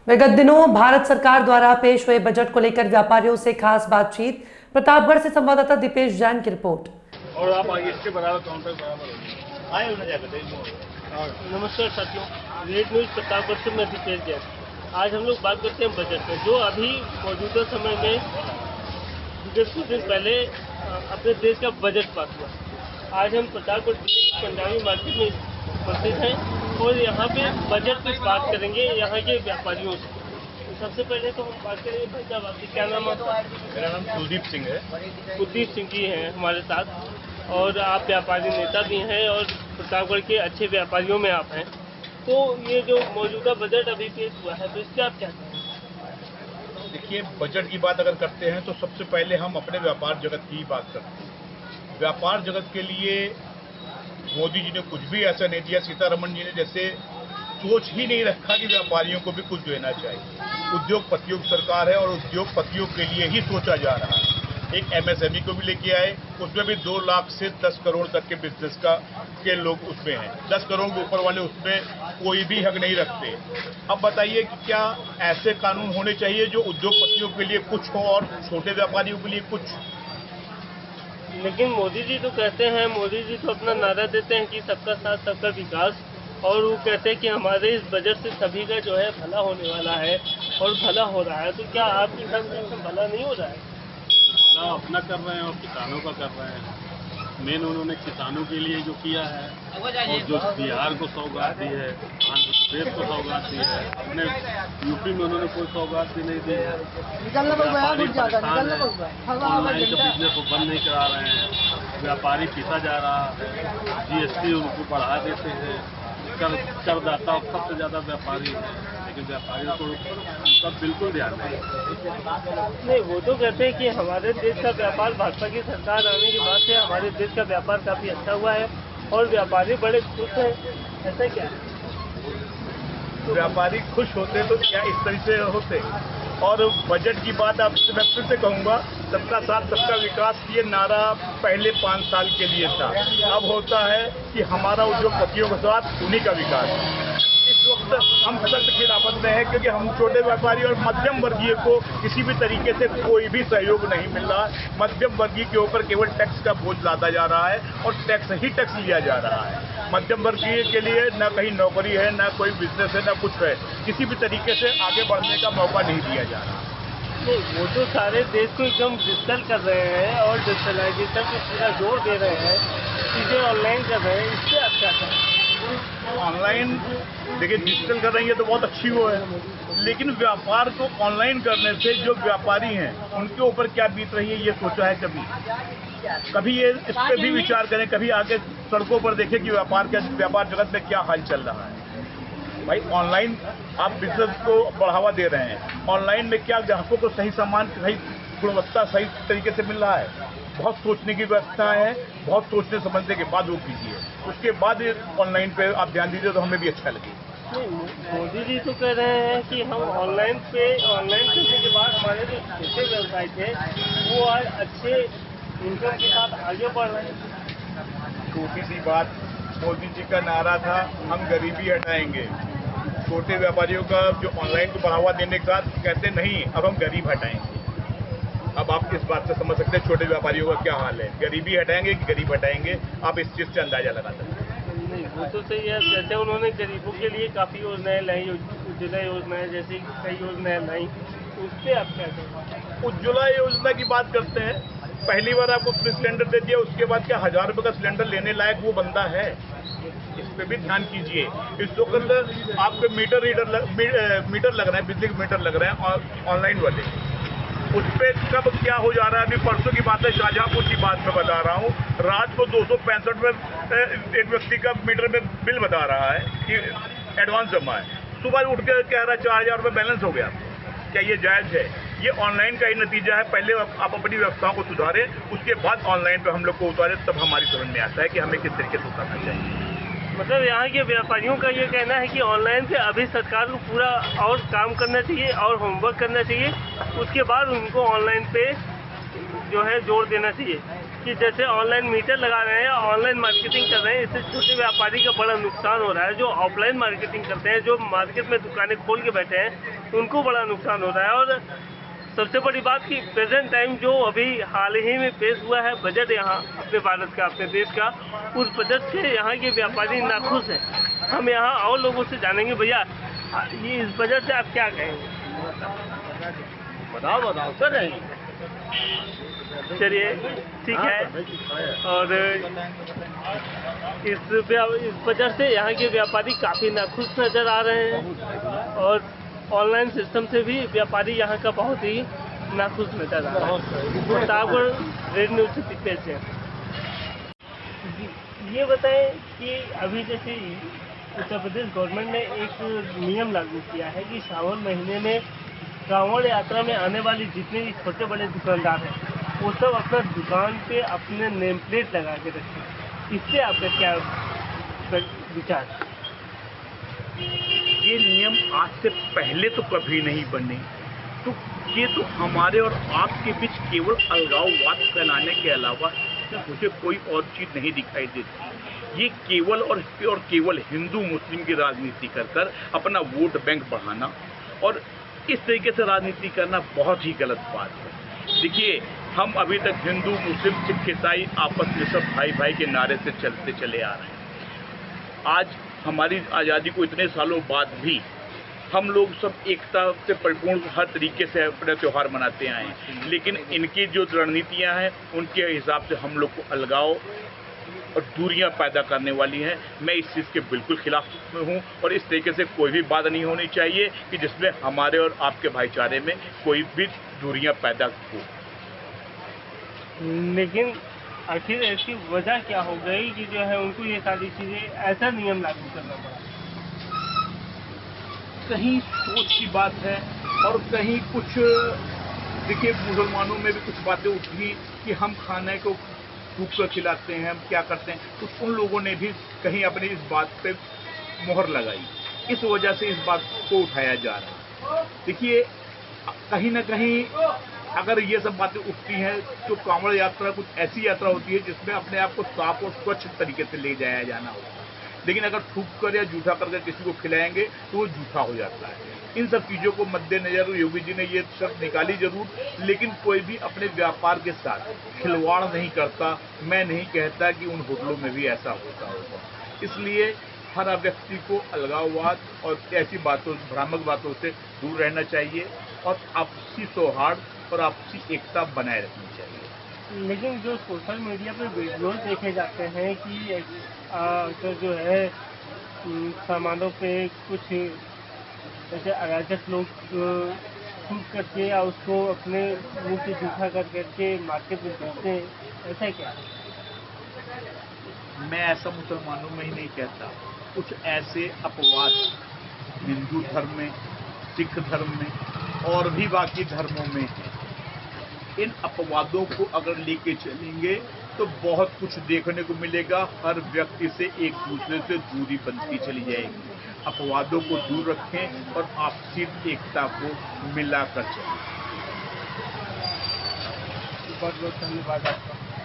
विगत दिनों भारत सरकार द्वारा पेश हुए बजट को लेकर व्यापारियों से खास बातचीत। प्रतापगढ़ से संवाददाता दीपेश जैन की रिपोर्ट। और आप आगे इसके बराबर काउंटर बराबर आए होना जाकर नमस्कार साथियों, रेड न्यूज प्रतापगढ़ से मैं दीपेश जैन। आज हम लोग बात करते हैं बजट पर, जो अभी मौजूदा समय में कुछ दिन पहले अपने देश का बजट पास हुआ। आज हम प्रतापगढ़ पंजाबी मार्केट में उपस्थित हैं और यहाँ पे बजट पे बात करेंगे यहाँ के व्यापारियों से। तो सबसे पहले तो हम बात करेंगे, भाई साहब आपकी क्या नाम है? मेरा नाम कुलदीप सिंह है। कुलदीप सिंह जी हैं हमारे साथ और आप व्यापारी नेता भी हैं और प्रतापगढ़ के अच्छे व्यापारियों में आप हैं। तो ये जो मौजूदा बजट अभी पेश हुआ है, तो इससे आप क्या कहें? देखिए, बजट की बात अगर करते हैं तो सबसे पहले हम अपने व्यापार जगत की ही बात करते हैं। व्यापार जगत के लिए मोदी जी ने कुछ भी ऐसा नहीं दिया, सीतारमण जी ने जैसे सोच ही नहीं रखा कि व्यापारियों को भी कुछ देना चाहिए। उद्योगपतियों की सरकार है और उद्योगपतियों के लिए ही सोचा जा रहा है। एक एमएसएमई को भी लेके आए, उसमें भी 2 लाख से 10 करोड़ तक के बिजनेस के लोग उसमें हैं। 10 करोड़ के ऊपर वाले उसमें कोई भी हक नहीं रखते। अब बताइए कि क्या ऐसे कानून होने चाहिए जो उद्योगपतियों के लिए कुछ हो और छोटे व्यापारियों के लिए कुछ? लेकिन मोदी जी तो कहते हैं, मोदी जी तो अपना नारा देते हैं कि सबका साथ सबका विकास, और वो कहते हैं कि हमारे इस बजट से सभी का जो है भला होने वाला है और भला हो रहा है। तो क्या आपकी तरफ से भला नहीं हो रहा है? भला अपना कर रहे हैं और किसानों का कर रहे हैं। मेन उन्होंने किसानों के लिए जो किया है और जो बिहार को सौगात दी है, आंध्र प्रदेश को सौगात दी है, अपने यूपी में उन्होंने कोई सौगात भी नहीं दी है। व्यापारी परेशान है, ऑनलाइन का बिजनेस वो बंद नहीं करा रहे हैं, व्यापारी पीसा जा रहा है, जीएसटी उनको बढ़ा देते हैं, करदाता सबसे ज़्यादा व्यापारी है, लेकिन व्यापारियों को उनका बिल्कुल ध्यान नहीं। वो तो कहते हैं कि हमारे देश का व्यापार भाजपा की सरकार आने के बाद से हमारे देश का व्यापार काफी अच्छा हुआ है और व्यापारी बड़े खुश हैं। ऐसा क्या है? व्यापारी खुश होते तो क्या इस तरह से होते? और बजट की बात आपसे मैं फिर से कहूँगा, सबका साथ सबका विकास ये नारा पहले 5 साल के लिए था। अब होता है कि हमारा उद्योगपतियों के साथ उन्हीं का विकास। इस वक्त हम सख्त खिलाफत में हैं क्योंकि हम छोटे व्यापारी और मध्यम वर्गीय को किसी भी तरीके से कोई भी सहयोग नहीं मिल रहा। मध्यम वर्गीय के ऊपर केवल टैक्स का बोझ लादा जा रहा है और टैक्स ही टैक्स लिया जा रहा है। मध्यम वर्गीय के लिए ना कहीं नौकरी है, ना कोई बिजनेस है, ना कुछ है। किसी भी तरीके से आगे बढ़ने का मौका नहीं दिया जा रहा। नहीं, वो तो सारे देश को एकदम डिजिटल कर रहे हैं और डिजिटलाइजेशन पे पूरा जोर दे रहे हैं, चीज़ें ऑनलाइन कर रहे हैं। इससे अच्छा है ऑनलाइन। देखिए, डिजिटल कर रही है तो बहुत अच्छी वो है, लेकिन व्यापार को ऑनलाइन करने से जो व्यापारी हैं उनके ऊपर क्या बीत रही है ये सोचा है कभी ये इस पर भी विचार करें? कभी आके सड़कों पर देखें कि व्यापार जगत में क्या हाल चल रहा है। भाई, ऑनलाइन आप बिजनेस को बढ़ावा दे रहे हैं, ऑनलाइन में क्या ग्राहकों को सही सामान, सही गुणवत्ता सही तरीके से मिल रहा है? बहुत सोचने की व्यवस्था है, बहुत सोचने समझने के बाद वो कीजिए, उसके बाद ऑनलाइन पे आप ध्यान दीजिए तो हमें भी अच्छा लगे। मोदी जी तो कह रहे हैं कि हम ऑनलाइन करने के बाद हमारे जो छोटे व्यवसाय थे वो आज अच्छे इनकम के साथ आगे बढ़ रहे हैं। छोटी सी बात, मोदी जी का नारा था हम गरीबी हटाएंगे। छोटे व्यापारियों का जो ऑनलाइन को बढ़ावा देने का कहते नहीं, अब हम गरीब हटाएंगे। अब आप इस बात से समझ सकते हैं छोटे व्यापारियों का क्या हाल है। गरीबी हटाएंगे कि गरीब हटाएंगे, आप इस चीज़ से अंदाजा लगा सकते हैं। नहीं, वो तो सही है। जैसे उन्होंने गरीबों के लिए काफ़ी योजनाएं लाई, उज्ज्वला योजनाएं जैसी कई योजनाएं लाई, उस पर आप क्या कहें? उज्ज्वला योजना की बात करते हैं, पहली बार आपको फ्री सिलेंडर दे दिया, उसके बाद क्या 1000 रुपये का सिलेंडर लेने लायक वो बंदा है? इस पे भी ध्यान कीजिए। इस वक्त आपके मीटर लग रहे हैं, बिजली के मीटर लग रहे हैं और ऑनलाइन वाले, उस पर कब क्या हो जा रहा है? अभी परसों की बात है, शाहजहांपुर की बात मैं बता रहा हूँ। रात को 265 में एक व्यक्ति का मीटर में बिल बता रहा है कि एडवांस जमा है, सुबह उठ के कह रहा है 4000 रुपये बैलेंस हो गया। क्या ये जायज़ है? ये ऑनलाइन का ही नतीजा है। पहले आप अपनी व्यवस्थाओं को सुधारें, उसके बाद ऑनलाइन पे हम लोग को उतारें, तब हमारी समझ में आता है कि हमें किस तरीके से उतारना चाहिए। मतलब यहाँ के व्यापारियों का ये कहना है कि ऑनलाइन पे अभी सरकार को पूरा और काम करना चाहिए और होमवर्क करना चाहिए, उसके बाद उनको ऑनलाइन पे जो है जोर देना चाहिए। कि जैसे ऑनलाइन मीटर लगा रहे हैं, ऑनलाइन मार्केटिंग कर रहे हैं, इससे छोटे व्यापारी का बड़ा नुकसान हो रहा है। जो ऑफलाइन मार्केटिंग करते हैं, जो मार्केट में दुकानें खोल के बैठे हैं, उनको बड़ा नुकसान हो रहा है। और सबसे बड़ी बात कि प्रेजेंट टाइम जो अभी हाल ही में पेश हुआ है बजट यहाँ अपने भारत का, अपने देश का, उस बजट से यहाँ के व्यापारी नाखुश हैं। हम यहाँ और लोगों से जानेंगे, भैया ये इस बजट से आप क्या कहेंगे? बताओ सर। चलिए ठीक है। और इस बजट से यहाँ के व्यापारी काफ़ी नाखुश नज़र आ रहे हैं और ऑनलाइन सिस्टम से भी व्यापारी यहाँ का बहुत ही नाखुश नज़र आ रहा है। प्रतापगढ़ रेड न्यूज़ से दिपेश है। ये बताएं कि अभी जैसे उत्तर प्रदेश गवर्नमेंट ने एक नियम लागू किया है कि सावन महीने में श्रावण यात्रा में आने वाली जितने भी छोटे बड़े दुकानदार हैं, वो सब अपना दुकान पे अपने नेम प्लेट लगा के रखें। इससे आपका क्या विचार? ये नियम आज से पहले तो कभी नहीं बने, तो ये तो हमारे और आपके बीच केवल अलगाववाद फैलाने के अलावा मुझे कोई और चीज नहीं दिखाई देती। ये केवल और केवल हिंदू मुस्लिम की राजनीति कर अपना वोट बैंक बढ़ाना और इस तरीके से राजनीति करना बहुत ही गलत बात है। देखिए, हम अभी तक हिंदू मुस्लिम सिख ईसाई आपस में सब भाई भाई के नारे से चलते चले आ रहे हैं। आज हमारी आज़ादी को इतने सालों बाद भी हम लोग सब एकता से परिपूर्ण हर तरीके से अपने त्यौहार मनाते आए हैं, लेकिन इनकी जो रणनीतियां हैं उनके हिसाब से हम लोग को अलगाव और दूरियां पैदा करने वाली हैं। मैं इस चीज़ के बिल्कुल खिलाफ हूं और इस तरीके से कोई भी बात नहीं होनी चाहिए कि जिसमें हमारे और आपके भाईचारे में कोई भी दूरियां पैदा हो। लेकिन आखिर ऐसी वजह क्या हो गई कि जो है उनको ये सारी चीज़ें ऐसा नियम लागू करना पड़ा? कहीं सोच की बात है और कहीं कुछ, देखिए मुसलमानों में भी कुछ बातें उठी कि हम खाने को फूक कर खिलाते हैं, हम क्या करते हैं, कुछ उन लोगों ने भी कहीं अपनी इस बात पे मोहर लगाई। इस वजह से इस बात को उठाया जा रहा है। देखिए, कहीं ना कहीं अगर ये सब बातें उठती हैं तो कांवड़ यात्रा कुछ ऐसी यात्रा होती है जिसमें अपने आप को साफ और स्वच्छ तरीके से ले जाया जाना होता है, लेकिन अगर थूक कर या जूठा करके किसी को खिलाएंगे तो वो जूठा हो जाता है। इन सब चीज़ों को मद्देनजर योगी जी ने ये शर्त निकाली जरूर, लेकिन कोई भी अपने व्यापार के साथ खिलवाड़ नहीं करता। मैं नहीं कहता कि उन होटलों में भी ऐसा होता होगा। इसलिए हर व्यक्ति को अलगाववाद और ऐसी बातों, भ्रामक बातों से दूर रहना चाहिए और आपसी सौहार्द और आपसी एकता बनाए रखनी चाहिए। लेकिन जो सोशल मीडिया पर वीडियोस देखे जाते हैं कि जो है सामानों पे कुछ जैसे अराजक लोग शूट करके या उसको अपने मुंह से जूठा कर करके मार्केट में बेचते हैं, ऐसा क्या है? मैं ऐसा मुसलमानों में ही नहीं कहता, कुछ ऐसे अपवाद हिंदू धर्म में, सिख धर्म में और भी बाकी धर्मों में हैं। इन अपवादों को अगर लेके चलेंगे तो बहुत कुछ देखने को मिलेगा। हर व्यक्ति से एक दूसरे से दूरी बनती चली जाएगी। अपवादों को दूर रखें और आपसी एकता को मिलाकर चलें। बहुत बहुत धन्यवाद आपका।